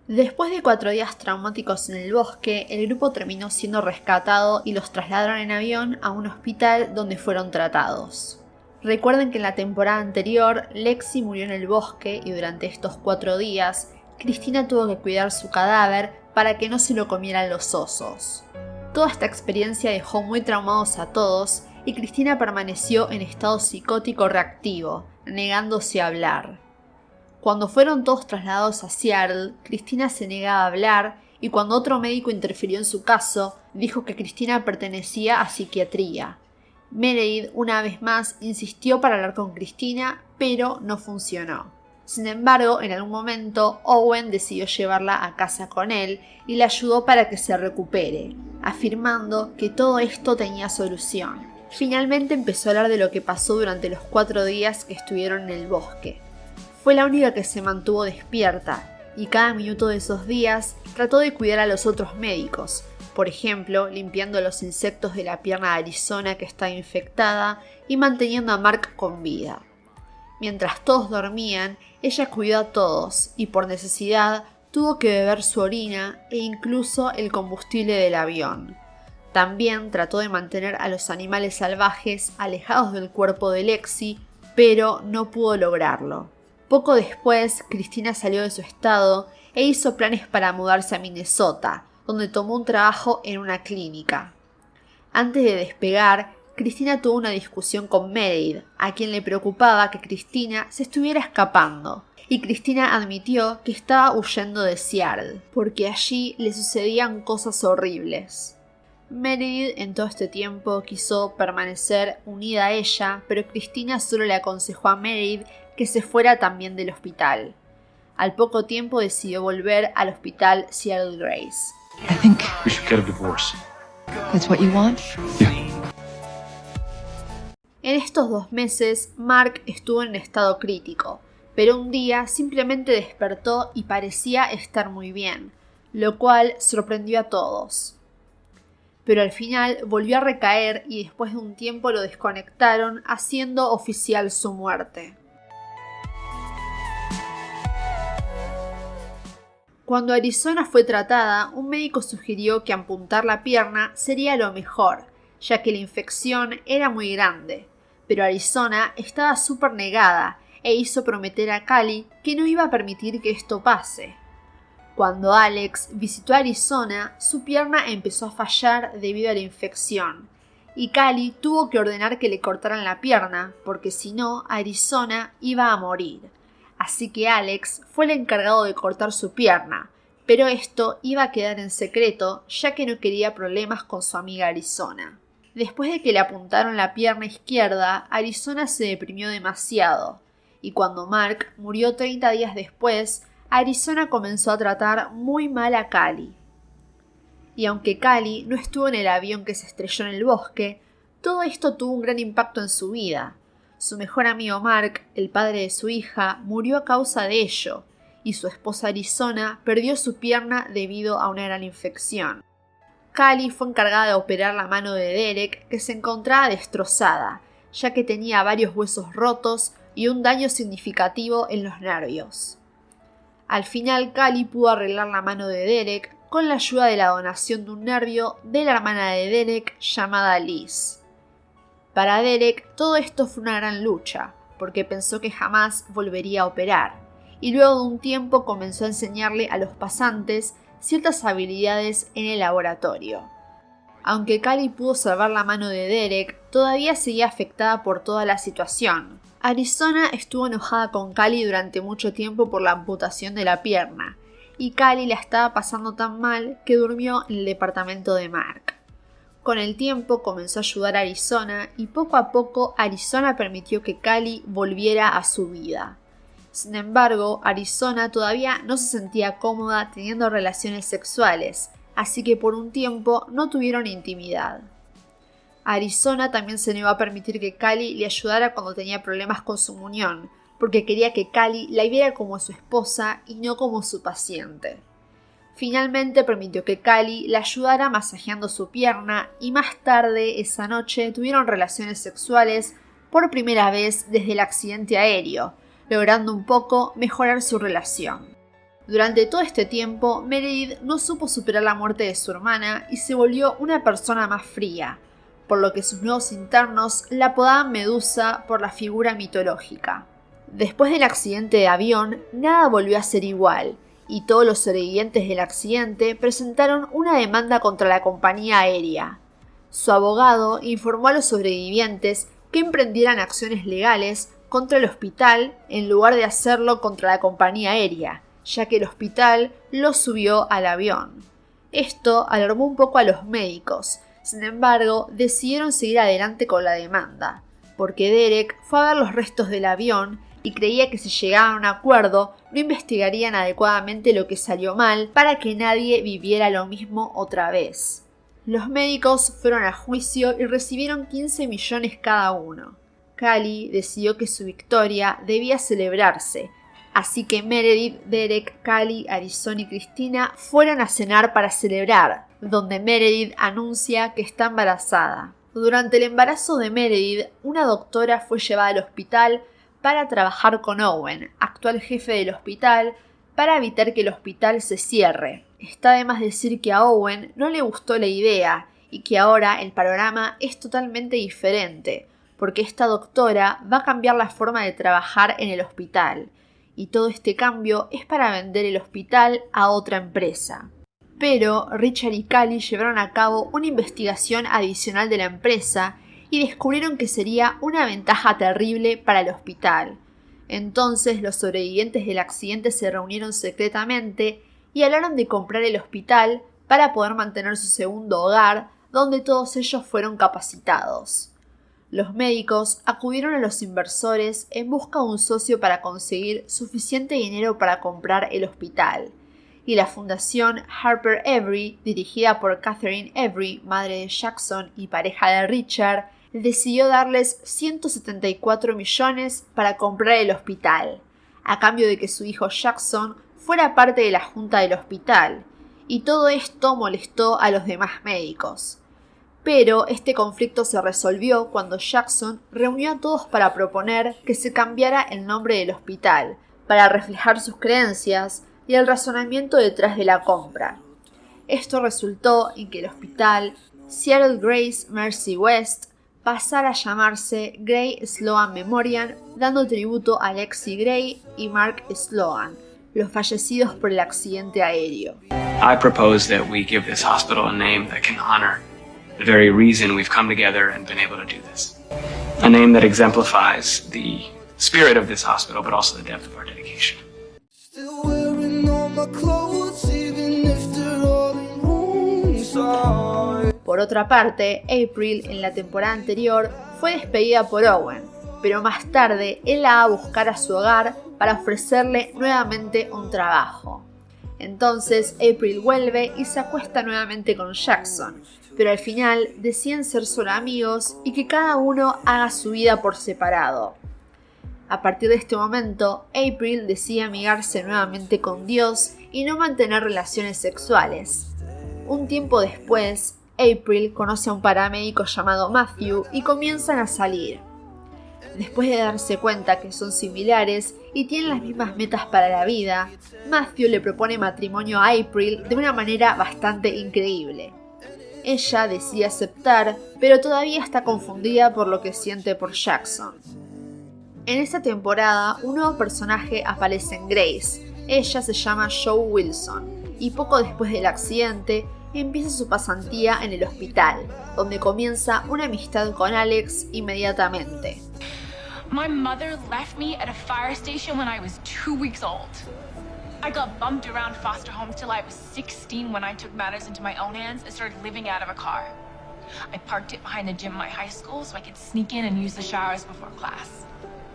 Después de 4 días traumáticos en el bosque, el grupo terminó siendo rescatado y los trasladaron en avión a un hospital donde fueron tratados. Recuerden que en la temporada anterior, Lexi murió en el bosque y durante estos 4 días, Cristina tuvo que cuidar su cadáver para que no se lo comieran los osos. Toda esta experiencia dejó muy traumados a todos y Cristina permaneció en estado psicótico reactivo, negándose a hablar. Cuando fueron todos trasladados a Seattle, Cristina se negaba a hablar y cuando otro médico interfirió en su caso, dijo que Cristina pertenecía a psiquiatría. Meredith, una vez más, insistió para hablar con Cristina, pero no funcionó. Sin embargo, en algún momento, Owen decidió llevarla a casa con él y la ayudó para que se recupere, afirmando que todo esto tenía solución. Finalmente empezó a hablar de lo que pasó durante los 4 días que estuvieron en el bosque. Fue la única que se mantuvo despierta y cada minuto de esos días trató de cuidar a los otros médicos, por ejemplo, limpiando los insectos de la pierna de Arizona que estaba infectada y manteniendo a Mark con vida. Mientras todos dormían, ella cuidó a todos y por necesidad tuvo que beber su orina e incluso el combustible del avión. También trató de mantener a los animales salvajes alejados del cuerpo de Lexi, pero no pudo lograrlo. Poco después, Cristina salió de su estado e hizo planes para mudarse a Minnesota, donde tomó un trabajo en una clínica. Antes de despegar, Cristina tuvo una discusión con Meredith, a quien le preocupaba que Cristina se estuviera escapando, y Cristina admitió que estaba huyendo de Seattle, porque allí le sucedían cosas horribles. Meredith en todo este tiempo quiso permanecer unida a ella, pero Cristina solo le aconsejó a Meredith que se fuera también del hospital. Al poco tiempo decidió volver al hospital Seattle Grace. I think we should get a divorce. That's what you want? Yeah. En estos 2 meses, Mark estuvo en estado crítico, pero un día simplemente despertó y parecía estar muy bien, lo cual sorprendió a todos. Pero al final volvió a recaer y después de un tiempo lo desconectaron, haciendo oficial su muerte. Cuando Arizona fue tratada, un médico sugirió que amputar la pierna sería lo mejor, ya que la infección era muy grande, pero Arizona estaba súper negada e hizo prometer a Callie que no iba a permitir que esto pase. Cuando Alex visitó a Arizona, su pierna empezó a fallar debido a la infección, y Callie tuvo que ordenar que le cortaran la pierna, porque si no, Arizona iba a morir. Así que Alex fue el encargado de cortar su pierna, pero esto iba a quedar en secreto ya que no quería problemas con su amiga Arizona. Después de que le apuntaron la pierna izquierda, Arizona se deprimió demasiado, y cuando Mark murió 30 días después, Arizona comenzó a tratar muy mal a Callie. Y aunque Callie no estuvo en el avión que se estrelló en el bosque, todo esto tuvo un gran impacto en su vida. Su mejor amigo Mark, el padre de su hija, murió a causa de ello, y su esposa Arizona perdió su pierna debido a una gran infección. Callie fue encargada de operar la mano de Derek, que se encontraba destrozada, ya que tenía varios huesos rotos y un daño significativo en los nervios. Al final, Callie pudo arreglar la mano de Derek con la ayuda de la donación de un nervio de la hermana de Derek llamada Liz. Para Derek, todo esto fue una gran lucha, porque pensó que jamás volvería a operar, y luego de un tiempo comenzó a enseñarle a los pasantes ciertas habilidades en el laboratorio. Aunque Callie pudo salvar la mano de Derek, todavía seguía afectada por toda la situación. Arizona estuvo enojada con Callie durante mucho tiempo por la amputación de la pierna, y Callie la estaba pasando tan mal que durmió en el departamento de Mark. Con el tiempo comenzó a ayudar a Arizona y poco a poco Arizona permitió que Callie volviera a su vida. Sin embargo, Arizona todavía no se sentía cómoda teniendo relaciones sexuales, así que por un tiempo no tuvieron intimidad. Arizona también se negó a permitir que Callie le ayudara cuando tenía problemas con su muñón, porque quería que Callie la viera como su esposa y no como su paciente. Finalmente permitió que Callie la ayudara masajeando su pierna y más tarde esa noche tuvieron relaciones sexuales por primera vez desde el accidente aéreo, logrando un poco mejorar su relación. Durante todo este tiempo, Meredith no supo superar la muerte de su hermana y se volvió una persona más fría, por lo que sus nuevos internos la apodaban Medusa por la figura mitológica. Después del accidente de avión, nada volvió a ser igual, y todos los sobrevivientes del accidente presentaron una demanda contra la compañía aérea. Su abogado informó a los sobrevivientes que emprendieran acciones legales contra el hospital en lugar de hacerlo contra la compañía aérea, ya que el hospital los subió al avión. Esto alarmó un poco a los médicos. Sin embargo, decidieron seguir adelante con la demanda, porque Derek fue a ver los restos del avión y creía que si llegaban a un acuerdo no investigarían adecuadamente lo que salió mal para que nadie viviera lo mismo otra vez. Los médicos fueron a juicio y recibieron 15 millones cada uno. Callie decidió que su victoria debía celebrarse, así que Meredith, Derek, Callie, Arizona y Cristina fueron a cenar para celebrar, donde Meredith anuncia que está embarazada. Durante el embarazo de Meredith, una doctora fue llevada al hospital para trabajar con Owen, actual jefe del hospital, para evitar que el hospital se cierre. Está de más decir que a Owen no le gustó la idea y que ahora el panorama es totalmente diferente, porque esta doctora va a cambiar la forma de trabajar en el hospital, y todo este cambio es para vender el hospital a otra empresa. Pero Richard y Callie llevaron a cabo una investigación adicional de la empresa y descubrieron que sería una ventaja terrible para el hospital. Entonces los sobrevivientes del accidente se reunieron secretamente y hablaron de comprar el hospital para poder mantener su segundo hogar, donde todos ellos fueron capacitados. Los médicos acudieron a los inversores en busca de un socio para conseguir suficiente dinero para comprar el hospital, y la fundación Harper Avery, dirigida por Catherine Avery, madre de Jackson y pareja de Richard, decidió darles 174 millones para comprar el hospital, a cambio de que su hijo Jackson fuera parte de la junta del hospital, y todo esto molestó a los demás médicos. Pero este conflicto se resolvió cuando Jackson reunió a todos para proponer que se cambiara el nombre del hospital, para reflejar sus creencias y el razonamiento detrás de la compra. Esto resultó en que el hospital Seattle Grace Mercy West pasara a llamarse Gray Sloan Memorial, dando tributo a Lexi Gray y Mark Sloan, los fallecidos por el accidente aéreo. I propose that we give this hospital a name that can honor the very reason we've come together and been able to do this. A name that exemplifies the spirit of this hospital, but also the depth of our dedication. Still wearing all my clothes, even if they're all in wrong side. Por otra parte, April en la temporada anterior fue despedida por Owen, pero más tarde él la va a buscar a su hogar para ofrecerle nuevamente un trabajo. Entonces April vuelve y se acuesta nuevamente con Jackson, pero al final deciden ser solo amigos y que cada uno haga su vida por separado. A partir de este momento, April decide amigarse nuevamente con Dios y no mantener relaciones sexuales. Un tiempo después, April conoce a un paramédico llamado Matthew y comienzan a salir. Después de darse cuenta que son similares y tienen las mismas metas para la vida, Matthew le propone matrimonio a April de una manera bastante increíble. Ella decide aceptar, pero todavía está confundida por lo que siente por Jackson. En esta temporada, un nuevo personaje aparece en Grace. Ella se llama Joe Wilson, y poco después del accidente, empieza su pasantía en el hospital, donde comienza una amistad con Alex inmediatamente. My mother left me at a fire station when I was 2 weeks old. I got bumped around foster homes till I was 16 when I took matters into my own hands and started living out of a car. I parked it behind the gym at my high school so I could sneak in and use the showers before class.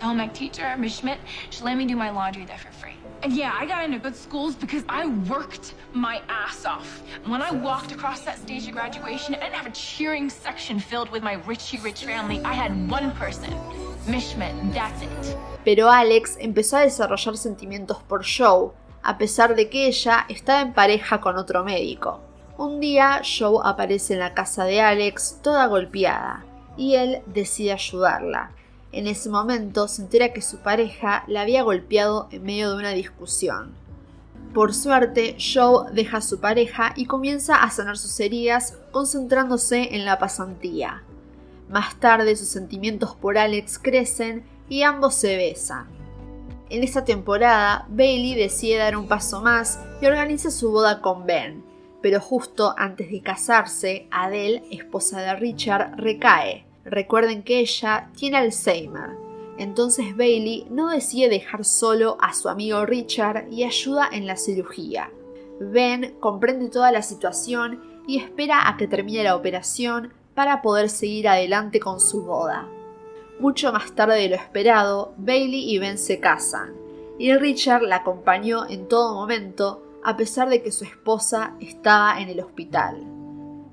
The home ec teacher, Ms. Schmidt, she let me do my laundry there for free. And yeah, I got into good schools because I worked my ass off. When I walked across that stage of graduation, I didn't have a cheering section filled with my rich family. I had one person, Ms. Schmidt, that's it. Pero Alex empezó a desarrollar sentimientos por Joe, a pesar de que ella estaba en pareja con otro médico. Un día, Joe aparece en la casa de Alex toda golpeada, y él decide ayudarla. En ese momento se entera que su pareja la había golpeado en medio de una discusión. Por suerte, Joe deja a su pareja y comienza a sanar sus heridas concentrándose en la pasantía. Más tarde sus sentimientos por Alex crecen y ambos se besan. En esta temporada, Bailey decide dar un paso más y organiza su boda con Ben, pero justo antes de casarse, Adele, esposa de Richard, recae. Recuerden que ella tiene Alzheimer. Entonces Bailey no decide dejar solo a su amigo Richard y ayuda en la cirugía. Ben comprende toda la situación y espera a que termine la operación para poder seguir adelante con su boda. Mucho más tarde de lo esperado, Bailey y Ben se casan, y Richard la acompañó en todo momento a pesar de que su esposa estaba en el hospital.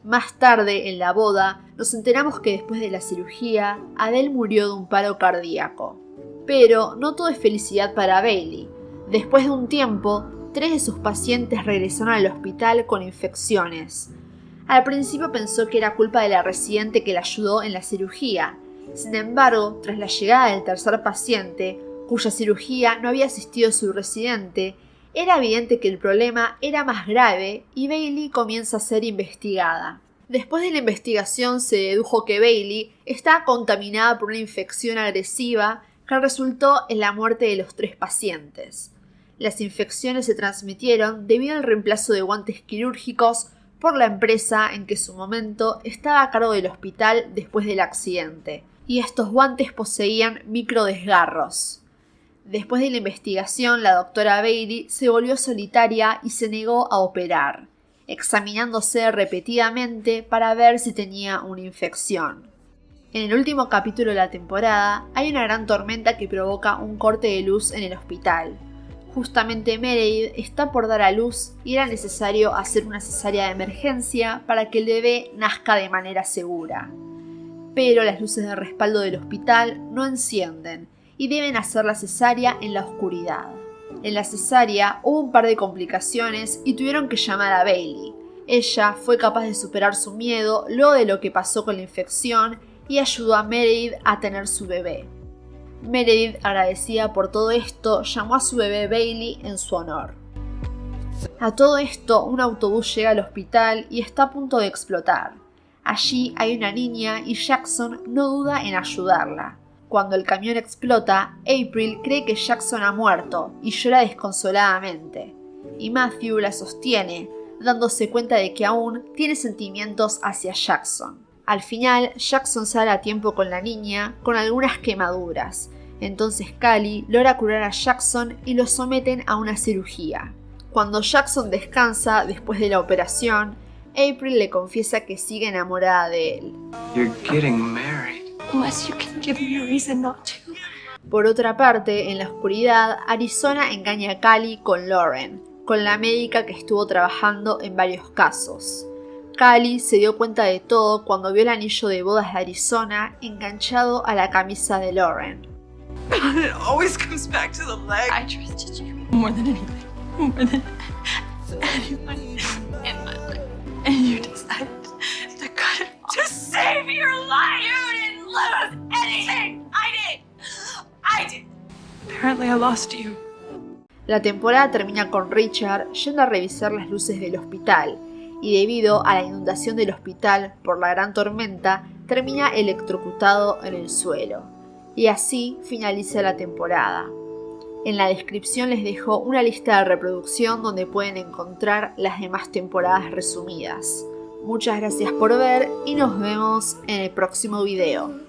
Más tarde, en la boda, nos enteramos que después de la cirugía, Adele murió de un paro cardíaco. Pero no todo es felicidad para Bailey. Después de un tiempo, 3 de sus pacientes regresaron al hospital con infecciones. Al principio pensó que era culpa de la residente que la ayudó en la cirugía. Sin embargo, tras la llegada del tercer paciente, cuya cirugía no había asistido su residente, era evidente que el problema era más grave y Bailey comienza a ser investigada. Después de la investigación se dedujo que Bailey estaba contaminada por una infección agresiva que resultó en la muerte de los 3 pacientes. Las infecciones se transmitieron debido al reemplazo de guantes quirúrgicos por la empresa en que en su momento estaba a cargo del hospital después del accidente, y estos guantes poseían microdesgarros. Después de la investigación, la doctora Bailey se volvió solitaria y se negó a operar, examinándose repetidamente para ver si tenía una infección. En el último capítulo de la temporada, hay una gran tormenta que provoca un corte de luz en el hospital. Justamente Meredith está por dar a luz y era necesario hacer una cesárea de emergencia para que el bebé nazca de manera segura. Pero las luces de respaldo del hospital no encienden y deben hacer la cesárea en la oscuridad. En la cesárea hubo un par de complicaciones y tuvieron que llamar a Bailey. Ella fue capaz de superar su miedo luego de lo que pasó con la infección y ayudó a Meredith a tener su bebé. Meredith, agradecida por todo esto, llamó a su bebé Bailey en su honor. A todo esto, un autobús llega al hospital y está a punto de explotar. Allí hay una niña y Jackson no duda en ayudarla. Cuando el camión explota, April cree que Jackson ha muerto y llora desconsoladamente. Y Matthew la sostiene, dándose cuenta de que aún tiene sentimientos hacia Jackson. Al final, Jackson sale a tiempo con la niña, con algunas quemaduras. Entonces Callie logra curar a Jackson y lo someten a una cirugía. Cuando Jackson descansa después de la operación, April le confiesa que sigue enamorada de él. You're getting married. Unless you can give me a reason not to. Por otra parte, en la oscuridad, Arizona engaña a Callie con Lauren, con la médica que estuvo trabajando en varios casos. Callie se dio cuenta de todo cuando vio el anillo de bodas de Arizona enganchado a la camisa de Lauren. It always comes back to the leg. I trusted you more than anything. More than anyone in my life. And you decided to cut it off. To save your life! You didn't lose anything! I did! Apparently I lost you. La temporada termina con Richard yendo a revisar las luces del hospital, y debido a la inundación del hospital por la gran tormenta, termina electrocutado en el suelo. Y así finaliza la temporada. En la descripción les dejo una lista de reproducción donde pueden encontrar las demás temporadas resumidas. Muchas gracias por ver y nos vemos en el próximo video.